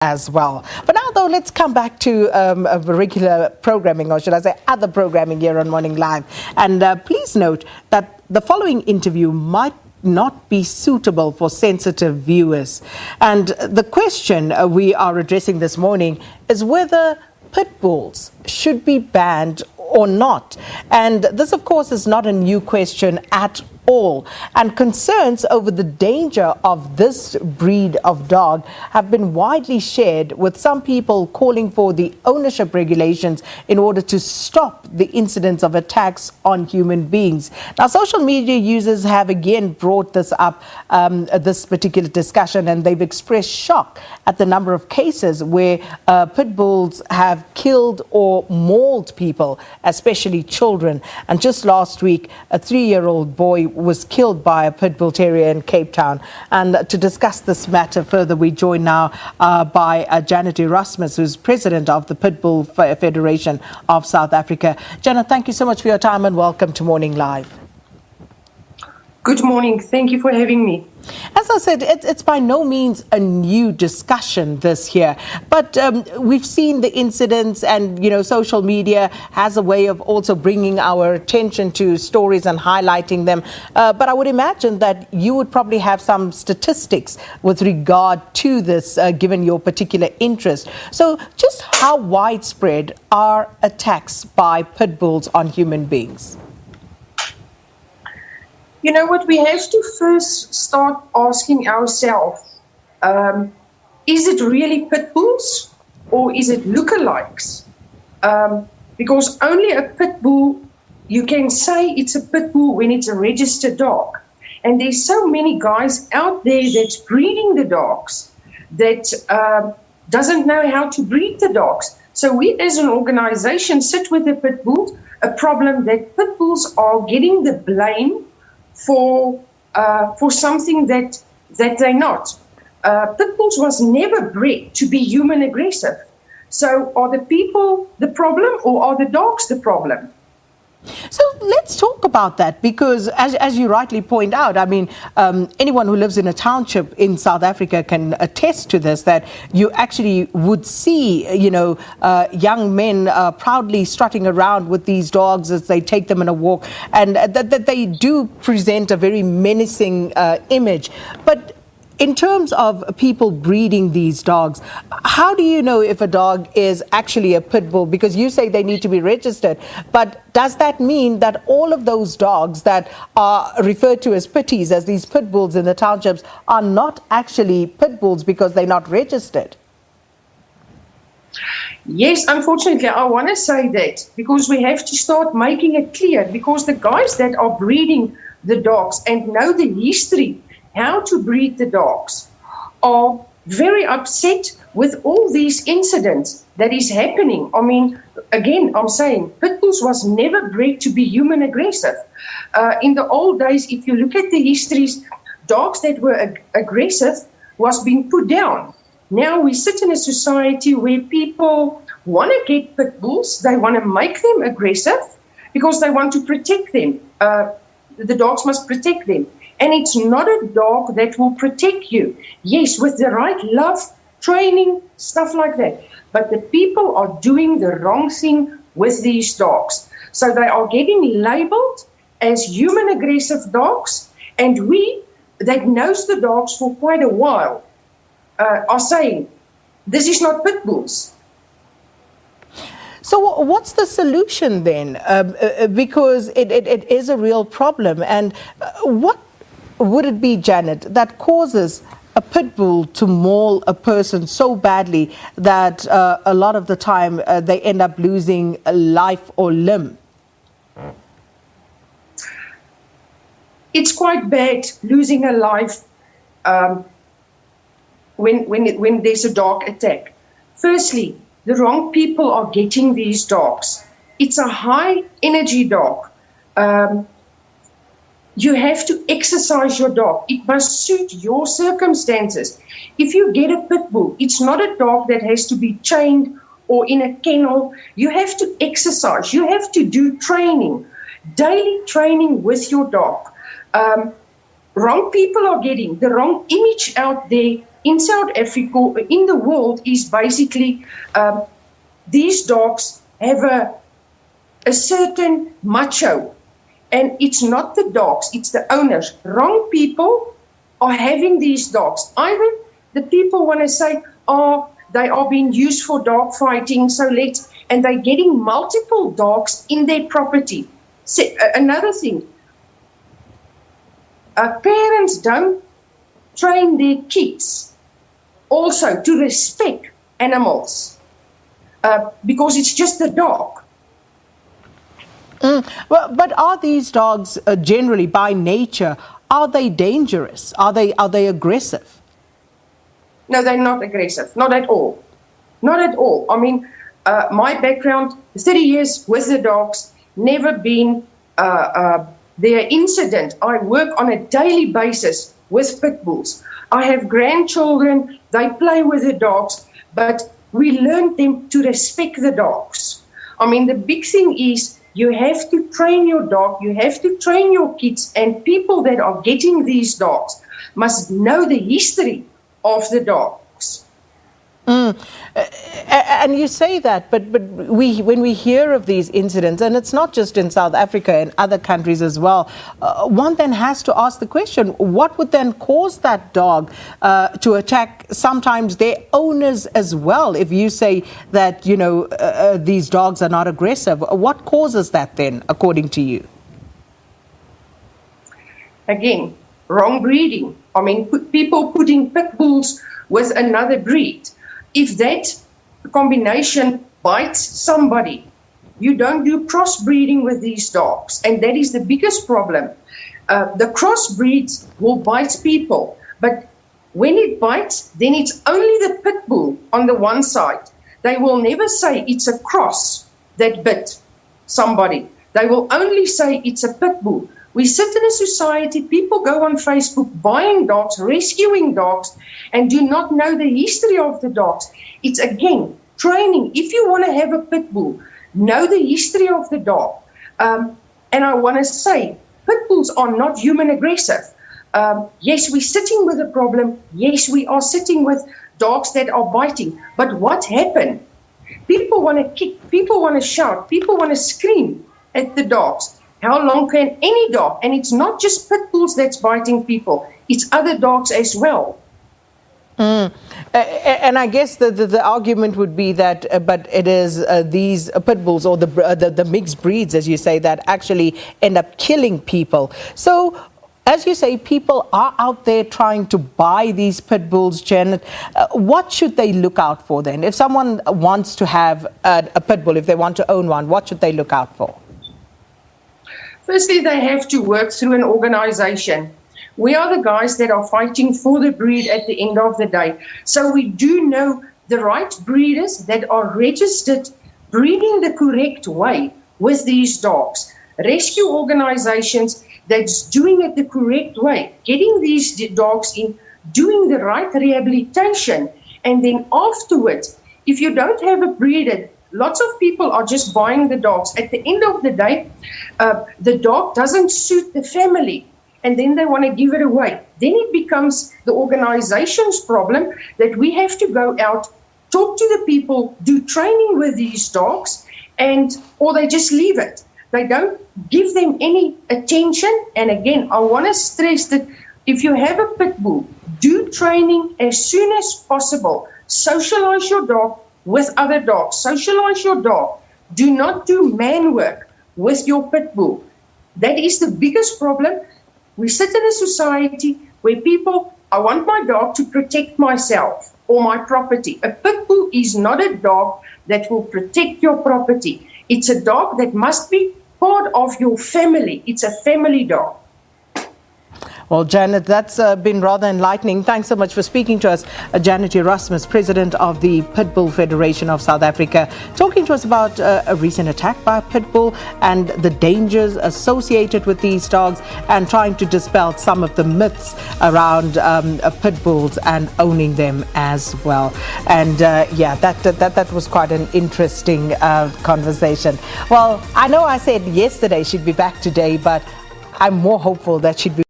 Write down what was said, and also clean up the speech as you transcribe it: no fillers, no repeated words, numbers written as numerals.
as well. But now, though, let's come back to regular programming, or should I say other programming here on Morning Live. And please note that the following interview might not be suitable for sensitive viewers. And the question we are addressing this morning is whether pit bulls should be banned or not. And this, of course, is not a new question at all. And concerns over the danger of this breed of dog have been widely shared, with some people calling for the ownership regulations in order to stop the incidents of attacks on human beings. Now, social media users have again brought this up, this particular discussion, and they've expressed shock at the number of cases where pit bulls have killed or mauled people, especially children. And just last week, a 3-year-old boy was killed by a pit bull terrier in Cape Town. And to discuss this matter further, we join now by Janet Erasmus, who's president of the Pit Bull Federation of South Africa. Janet, thank you so much for your time and welcome to Morning Live. Good morning. Thank you for having me. As I said, it's by no means a new discussion this here, but we've seen the incidents, and, you know, social media has a way of also bringing our attention to stories and highlighting them. But I would imagine that you would probably have some statistics with regard to this, given your particular interest. So just how widespread are attacks by pit bulls on human beings? You know what, we have to first start asking ourselves, is it really pit bulls or is it lookalikes? Because only a pit bull, you can say it's a pit bull when it's a registered dog. And there's so many guys out there that's breeding the dogs that doesn't know how to breed the dogs. So we as an organization sit with the pit bulls, a problem that pit bulls are getting the blame for something that they're not. Pit bulls was never bred to be human aggressive. So are the people the problem or are the dogs the problem? So let's talk about that, because as you rightly point out, I mean, anyone who lives in a township in South Africa can attest to this, that you actually would see, you know, young men proudly strutting around with these dogs as they take them on a walk, and that they do present a very menacing image. But in terms of people breeding these dogs, how do you know if a dog is actually a pit bull? Because you say they need to be registered, but does that mean that all of those dogs that are referred to as pitties, as these pit bulls in the townships, are not actually pit bulls because they're not registered? Yes, unfortunately, I want to say that because we have to start making it clear, because the guys that are breeding the dogs and know the history how to breed the dogs are very upset with all these incidents that is happening. I mean, again, I'm saying pit bulls was never bred to be human aggressive. In the old days, if you look at the histories, dogs that were aggressive was being put down. Now we sit in a society where people want to get pit bulls, they want to make them aggressive because they want to protect them. The dogs must protect them. And it's not a dog that will protect you. Yes, with the right love, training, stuff like that. But the people are doing the wrong thing with these dogs. So they are getting labeled as human aggressive dogs. And we, that knows the dogs for quite a while, are saying, this is not pit bulls. So what's the solution then? Because it is a real problem. And what would it be, Janet, that causes a pit bull to maul a person so badly that a lot of the time they end up losing a life or limb? It's quite bad losing a life when there's a dog attack. Firstly, the wrong people are getting these dogs. It's a high energy dog. You have to exercise your dog. It must suit your circumstances. If you get a pit bull, it's not a dog that has to be chained or in a kennel. You have to exercise. You have to do training, daily training with your dog. Wrong people are getting the wrong image out there in South Africa, in the world, is basically these dogs have a certain macho. And it's not the dogs, it's the owners. Wrong people are having these dogs. Either the people want to say, oh, they are being used for dog fighting, and they're getting multiple dogs in their property. So, another thing, parents don't train their kids also to respect animals because it's just a dog. Well, but are these dogs generally, by nature, are they dangerous? Are they aggressive? No, they're not aggressive. Not at all. Not at all. I mean, my background, 30 years with the dogs, never been their incident. I work on a daily basis with pit bulls. I have grandchildren, they play with the dogs, but we learn them to respect the dogs. I mean, the big thing is, you have to train your dog, you have to train your kids, and people that are getting these dogs must know the history of the dogs. And you say that, but when we hear of these incidents, and it's not just in South Africa, in other countries as well, one then has to ask the question, what would then cause that dog to attack sometimes their owners as well? If you say that, these dogs are not aggressive, what causes that then, according to you? Again, wrong breeding. I mean, people putting pit bulls with another breed. If that combination bites somebody, you don't do crossbreeding with these dogs. And that is the biggest problem. The crossbreeds will bite people. But when it bites, then it's only the pit bull on the one side. They will never say it's a cross that bit somebody. They will only say it's a pit bull. We sit in a society, people go on Facebook buying dogs, rescuing dogs, and do not know the history of the dogs. It's, again, training. If you want to have a pit bull, know the history of the dog. And I want to say, pit bulls are not human aggressive. Yes, we're sitting with a problem. Yes, we are sitting with dogs that are biting. But what happened? People want to kick, people want to shout, people want to scream at the dogs. How long can any dog, and it's not just pit bulls that's biting people, it's other dogs as well. And I guess the argument would be that, but it is these pit bulls or the mixed breeds, as you say, that actually end up killing people. So, as you say, people are out there trying to buy these pit bulls, Janet. What should they look out for then? If someone wants to have a pit bull, if they want to own one, what should they look out for? Firstly, they have to work through an organization. We are the guys that are fighting for the breed at the end of the day. So we do know the right breeders that are registered, breeding the correct way with these dogs. Rescue organizations that's doing it the correct way, getting these dogs in, doing the right rehabilitation. And then afterwards, if you don't have a breeder, lots of people are just buying the dogs. At the end of the day, the dog doesn't suit the family, and then they want to give it away. Then it becomes the organization's problem that we have to go out, talk to the people, do training with these dogs, or they just leave it. They don't give them any attention. And again, I want to stress that if you have a pit bull, do training as soon as possible. Socialize your dog with other dogs. Socialize your dog. Do not do man work with your pit bull. That is the biggest problem. We sit in a society where people, I want my dog to protect myself or my property. A pit bull is not a dog that will protect your property. It's a dog that must be part of your family. It's a family dog. Well, Janet, that's been rather enlightening. Thanks so much for speaking to us. Janet Erasmus, President of the Pit Bull Federation of South Africa, talking to us about a recent attack by a pit bull and the dangers associated with these dogs, and trying to dispel some of the myths around pit bulls and owning them as well. And that was quite an interesting conversation. Well, I know I said yesterday she'd be back today, but I'm more hopeful that she'd be